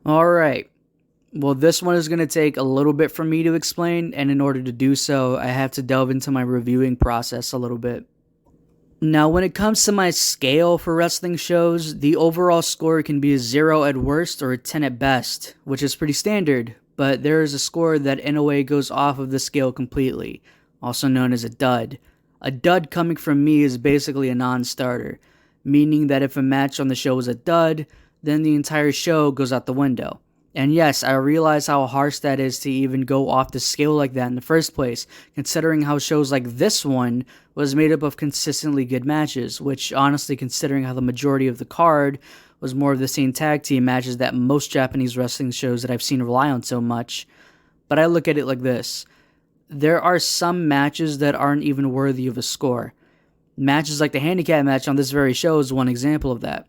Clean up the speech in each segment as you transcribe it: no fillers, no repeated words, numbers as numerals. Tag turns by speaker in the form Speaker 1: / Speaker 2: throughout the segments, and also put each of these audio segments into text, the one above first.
Speaker 1: Alright, well this one is going to take a little bit for me to explain, and in order to do so, I have to delve into my reviewing process a little bit. Now, when it comes to my scale for wrestling shows, the overall score can be a 0 at worst or a 10 at best, which is pretty standard, but there is a score that in a way goes off of the scale completely, also known as a dud. A dud coming from me is basically a non-starter, meaning that if a match on the show is a dud, then the entire show goes out the window. And yes, I realize how harsh that is to even go off the scale like that in the first place, considering how shows like this one was made up of consistently good matches, which honestly, considering how the majority of the card was more of the same tag team matches that most Japanese wrestling shows that I've seen rely on so much. But I look at it like this. There are some matches that aren't even worthy of a score. Matches like the handicap match on this very show is one example of that,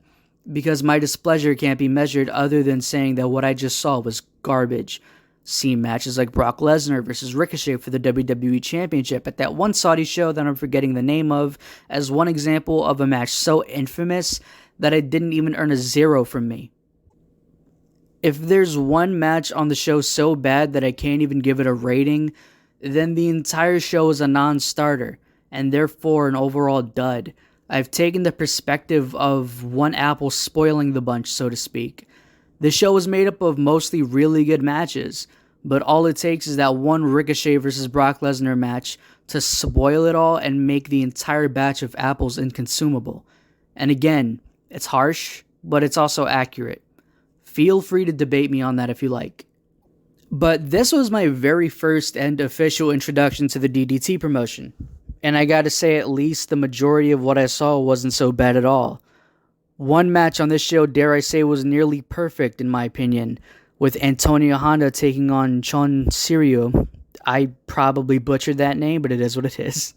Speaker 1: because my displeasure can't be measured other than saying that what I just saw was garbage. See matches like Brock Lesnar versus Ricochet for the WWE Championship at that one Saudi show that I'm forgetting the name of as one example of a match so infamous that it didn't even earn a 0 from me. If there's one match on the show so bad that I can't even give it a rating, then the entire show is a non-starter, and therefore an overall dud. I've taken the perspective of one apple spoiling the bunch, so to speak. The show is made up of mostly really good matches, but all it takes is that one Ricochet versus Brock Lesnar match to spoil it all and make the entire batch of apples inconsumable. And again, it's harsh, but it's also accurate. Feel free to debate me on that if you like. But this was my very first and official introduction to the DDT promotion. And I gotta say, at least the majority of what I saw wasn't so bad at all. One match on this show, dare I say, was nearly perfect in my opinion, with Antonio Honda taking on Chon Sirio. I probably butchered that name, but it is what it is.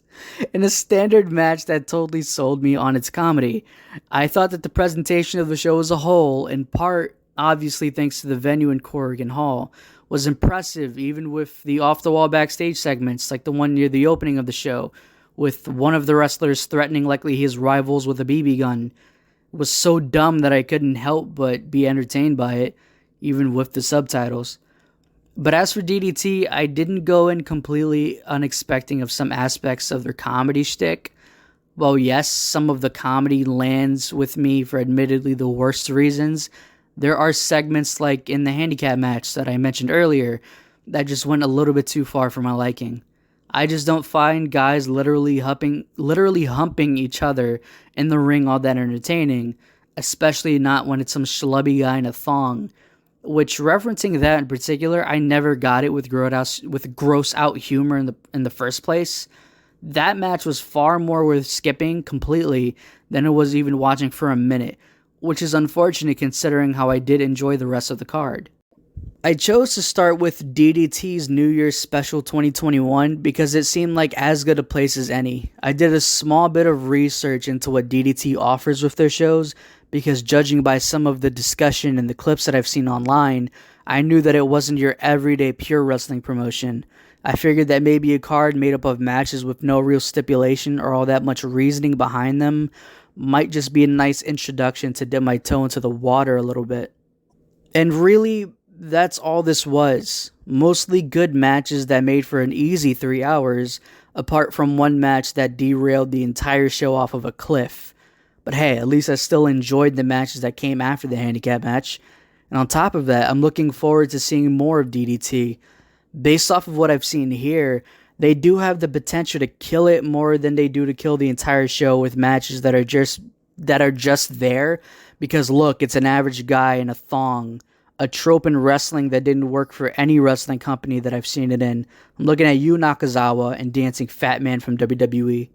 Speaker 1: In a standard match that totally sold me on its comedy. I thought that the presentation of the show as a whole, in part, obviously thanks to the venue in Corrigan Hall, was impressive, even with the off-the-wall backstage segments, like the one near the opening of the show, with one of the wrestlers threatening likely his rivals with a BB gun. It was so dumb that I couldn't help but be entertained by it, even with the subtitles. But as for DDT, I didn't go in completely unexpecting of some aspects of their comedy shtick. Well, yes, some of the comedy lands with me for admittedly the worst reasons. There are segments like in the handicap match that I mentioned earlier that just went a little bit too far for my liking. I just don't find guys literally humping each other in the ring all that entertaining, especially not when it's some schlubby guy in a thong. Which, referencing that in particular, I never got it with gross out humor in the first place. That match was far more worth skipping completely than it was even watching for a minute, which is unfortunate considering how I did enjoy the rest of the card. I chose to start with DDT's New Year's Special 2021 because it seemed like as good a place as any. I did a small bit of research into what DDT offers with their shows because judging by some of the discussion and the clips that I've seen online, I knew that it wasn't your everyday pure wrestling promotion. I figured that maybe a card made up of matches with no real stipulation or all that much reasoning behind them might just be a nice introduction to dip my toe into the water a little bit. And really, that's all this was. Mostly good matches that made for an easy 3 hours, apart from one match that derailed the entire show off of a cliff. But hey, at least I still enjoyed the matches that came after the handicap match. And on top of that, I'm looking forward to seeing more of DDT. Based off of what I've seen here, they do have the potential to kill it more than they do to kill the entire show with matches that are just there because look, it's an average guy in a thong. A trope in wrestling that didn't work for any wrestling company that I've seen it in. I'm looking at Yu Nakazawa and Dancing Fat Man from WWE.